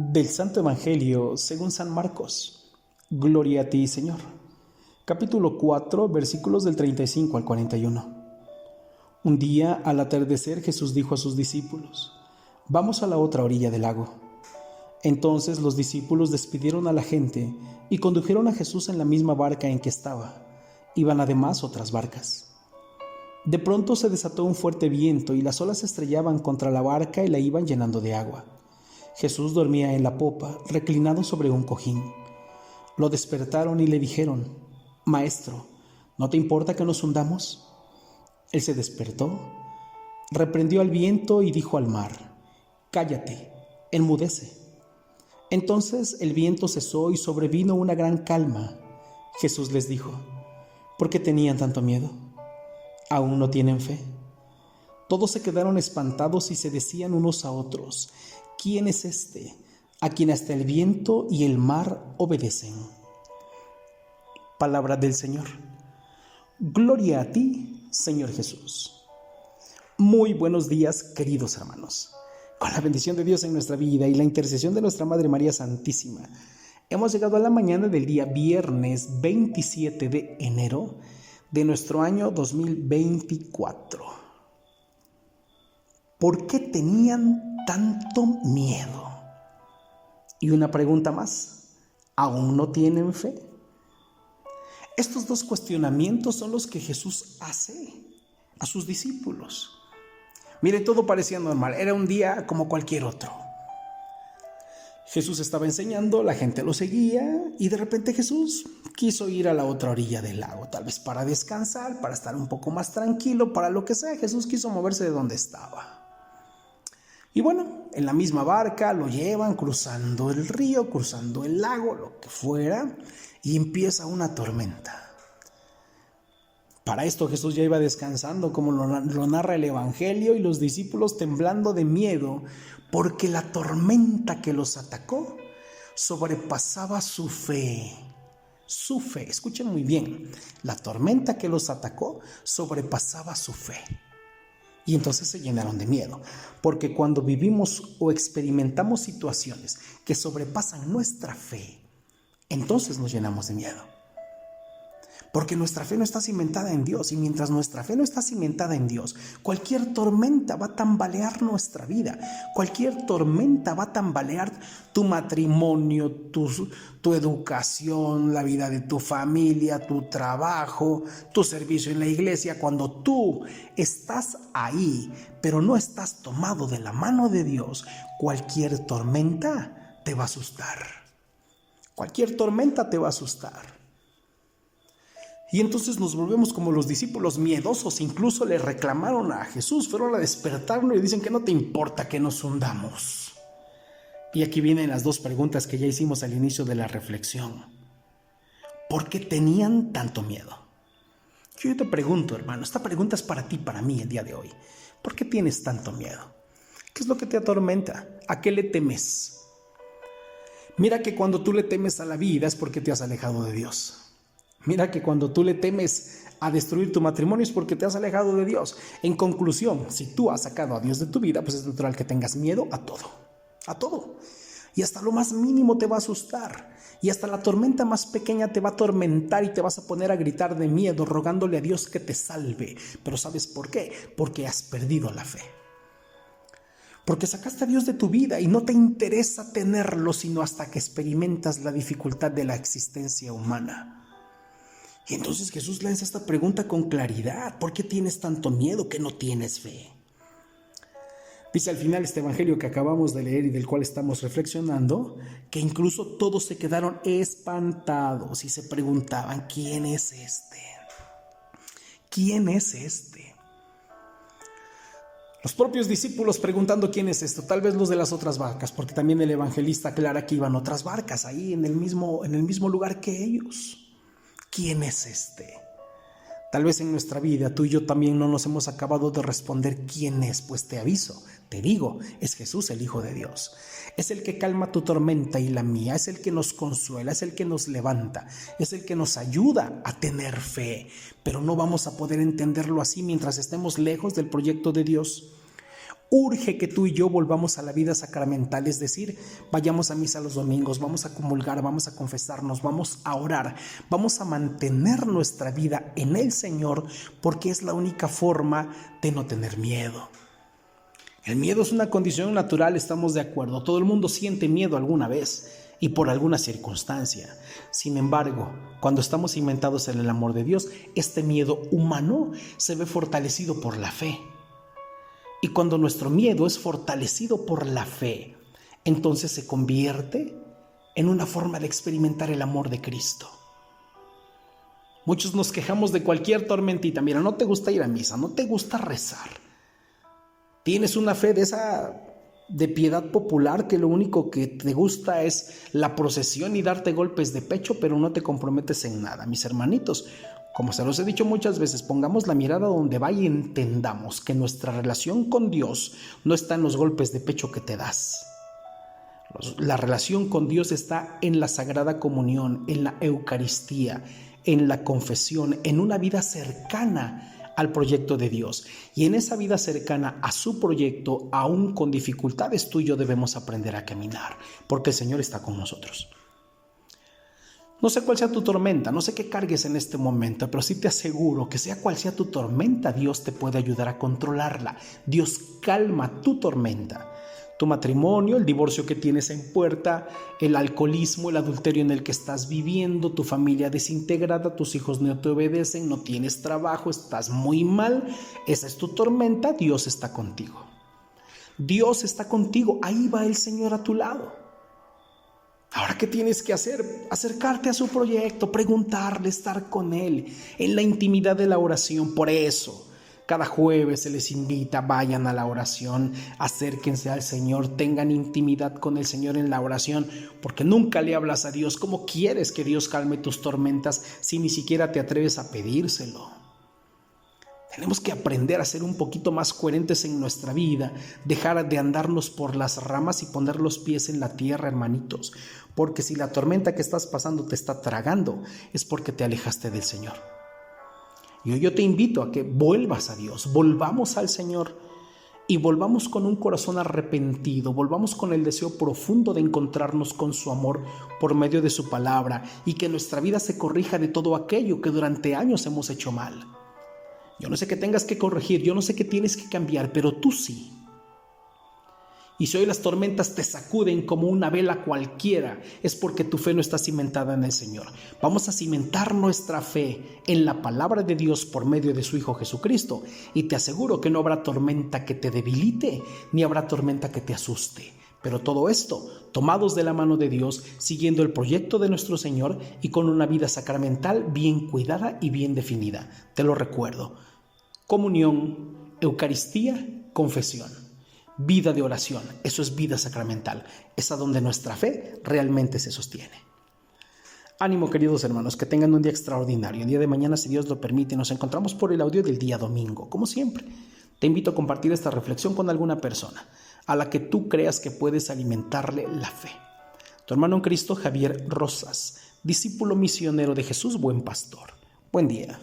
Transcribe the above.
Del Santo Evangelio según San Marcos. Gloria a ti, Señor. Capítulo 4, versículos del 35 al 41. Un día, al atardecer, Jesús dijo a sus discípulos: «Vamos a la otra orilla del lago». Entonces los discípulos despidieron a la gente y condujeron a Jesús en la misma barca en que estaba. Iban además otras barcas. De pronto se desató un fuerte viento y las olas estrellaban contra la barca y la iban llenando de agua. Jesús dormía en la popa, reclinado sobre un cojín. Lo despertaron y le dijeron: «Maestro, ¿no te importa que nos hundamos?». Él se despertó, reprendió al viento y dijo al mar: «Cállate, enmudece». Entonces el viento cesó y sobrevino una gran calma. Jesús les dijo: «¿Por qué tenían tanto miedo? ¿Aún no tienen fe?». Todos se quedaron espantados y se decían unos a otros: «¿Quién es este, a quien hasta el viento y el mar obedecen?». Palabra del Señor. Gloria a ti, Señor Jesús. Muy buenos días, queridos hermanos. Con la bendición de Dios en nuestra vida y la intercesión de nuestra Madre María Santísima, hemos llegado a la mañana del día viernes 27 de enero de nuestro año 2024. ¿Por qué tenían tanto miedo? Y una pregunta más: ¿aún no tienen fe? Estos dos cuestionamientos son los que Jesús hace a sus discípulos. Mire, todo parecía normal, era un día como cualquier otro. Jesús estaba enseñando, la gente lo seguía y de repente Jesús quiso ir a la otra orilla del lago, tal vez para descansar, para estar un poco más tranquilo, para lo que sea. Jesús quiso moverse de donde estaba. Y bueno, en la misma barca lo llevan cruzando el río, cruzando el lago, lo que fuera, y empieza una tormenta. Para esto Jesús ya iba descansando, como lo narra el Evangelio, y los discípulos temblando de miedo, porque la tormenta que los atacó sobrepasaba su fe. Su fe, escuchen muy bien, la tormenta que los atacó sobrepasaba su fe. Y entonces se llenaron de miedo, porque cuando vivimos o experimentamos situaciones que sobrepasan nuestra fe, entonces nos llenamos de miedo. Porque nuestra fe no está cimentada en Dios, y mientras nuestra fe no está cimentada en Dios, cualquier tormenta va a tambalear nuestra vida. Cualquier tormenta va a tambalear tu matrimonio, tu educación, la vida de tu familia, tu trabajo, tu servicio en la iglesia. Cuando tú estás ahí, pero no estás tomado de la mano de Dios, cualquier tormenta te va a asustar. Cualquier tormenta te va a asustar. Y entonces nos volvemos como los discípulos miedosos. Incluso le reclamaron a Jesús, fueron a despertarlo y dicen que no te importa que nos hundamos. Y aquí vienen las dos preguntas que ya hicimos al inicio de la reflexión. ¿Por qué tenían tanto miedo? Yo te pregunto, hermano, esta pregunta es para ti, para mí, el día de hoy. ¿Por qué tienes tanto miedo? ¿Qué es lo que te atormenta? ¿A qué le temes? Mira que cuando tú le temes a la vida es porque te has alejado de Dios. Mira que cuando tú le temes a destruir tu matrimonio es porque te has alejado de Dios. En conclusión, si tú has sacado a Dios de tu vida, pues es natural que tengas miedo a todo. A todo. Y hasta lo más mínimo te va a asustar. Y hasta la tormenta más pequeña te va a atormentar y te vas a poner a gritar de miedo, rogándole a Dios que te salve. Pero ¿sabes por qué? Porque has perdido la fe. Porque sacaste a Dios de tu vida y no te interesa tenerlo sino hasta que experimentas la dificultad de la existencia humana. Y entonces Jesús lanza esta pregunta con claridad: ¿por qué tienes tanto miedo que no tienes fe? Dice al final este evangelio que acabamos de leer y del cual estamos reflexionando, que incluso todos se quedaron espantados y se preguntaban: ¿quién es este? ¿Quién es este? Los propios discípulos preguntando: ¿quién es esto? Tal vez los de las otras barcas, porque también el evangelista aclara que iban otras barcas ahí en el mismo lugar que ellos. ¿Quién es este? Tal vez en nuestra vida tú y yo también no nos hemos acabado de responder quién es. Pues te aviso, te digo, es Jesús, el Hijo de Dios. Es el que calma tu tormenta y la mía, es el que nos consuela, es el que nos levanta, es el que nos ayuda a tener fe. Pero no vamos a poder entenderlo así mientras estemos lejos del proyecto de Dios. Urge que tú y yo volvamos a la vida sacramental, es decir, vayamos a misa los domingos, vamos a comulgar, vamos a confesarnos, vamos a orar, vamos a mantener nuestra vida en el Señor, porque es la única forma de no tener miedo. El miedo es una condición natural, estamos de acuerdo. Todo el mundo siente miedo alguna vez y por alguna circunstancia. Sin embargo, cuando estamos cimentados en el amor de Dios, este miedo humano se ve fortalecido por la fe. Y cuando nuestro miedo es fortalecido por la fe, entonces se convierte en una forma de experimentar el amor de Cristo. Muchos nos quejamos de cualquier tormentita. Mira, no te gusta ir a misa, no te gusta rezar. Tienes una fe de piedad popular que lo único que te gusta es la procesión y darte golpes de pecho, pero no te comprometes en nada. Mis hermanitos, como se los he dicho muchas veces, pongamos la mirada donde va y entendamos que nuestra relación con Dios no está en los golpes de pecho que te das. La relación con Dios está en la Sagrada Comunión, en la Eucaristía, en la confesión, en una vida cercana al proyecto de Dios. Y en esa vida cercana a su proyecto, aún con dificultades, tú y yo debemos aprender a caminar, porque el Señor está con nosotros. No sé cuál sea tu tormenta, no sé qué cargues en este momento, pero sí te aseguro que sea cual sea tu tormenta, Dios te puede ayudar a controlarla. Dios calma tu tormenta. Tu matrimonio, el divorcio que tienes en puerta, el alcoholismo, el adulterio en el que estás viviendo, tu familia desintegrada, tus hijos no te obedecen, no tienes trabajo, estás muy mal. Esa es tu tormenta, Dios está contigo. Dios está contigo, ahí va el Señor a tu lado. Ahora, ¿qué tienes que hacer? Acercarte a su proyecto, preguntarle, estar con Él, en la intimidad de la oración. Por eso, cada jueves se les invita, vayan a la oración, acérquense al Señor, tengan intimidad con el Señor en la oración, porque nunca le hablas a Dios. ¿Cómo quieres que Dios calme tus tormentas si ni siquiera te atreves a pedírselo? Tenemos que aprender a ser un poquito más coherentes en nuestra vida, dejar de andarnos por las ramas y poner los pies en la tierra, hermanitos, porque si la tormenta que estás pasando te está tragando, es porque te alejaste del Señor. Y hoy yo te invito a que vuelvas a Dios, volvamos al Señor y volvamos con un corazón arrepentido, volvamos con el deseo profundo de encontrarnos con su amor por medio de su palabra y que nuestra vida se corrija de todo aquello que durante años hemos hecho mal. Yo no sé qué tengas que corregir, yo no sé qué tienes que cambiar, pero tú sí. Y si hoy las tormentas te sacuden como una vela cualquiera, es porque tu fe no está cimentada en el Señor. Vamos a cimentar nuestra fe en la palabra de Dios por medio de su Hijo Jesucristo. Y te aseguro que no habrá tormenta que te debilite, ni habrá tormenta que te asuste. Pero todo esto, tomados de la mano de Dios, siguiendo el proyecto de nuestro Señor y con una vida sacramental bien cuidada y bien definida. Te lo recuerdo. Comunión, Eucaristía, confesión. Vida de oración, eso es vida sacramental. Es a donde nuestra fe realmente se sostiene. Ánimo, queridos hermanos, que tengan un día extraordinario. El día de mañana, si Dios lo permite, nos encontramos por el audio del día domingo. Como siempre, te invito a compartir esta reflexión con alguna persona a la que tú creas que puedes alimentarle la fe. Tu hermano en Cristo, Javier Rosas, discípulo misionero de Jesús, buen pastor. Buen día.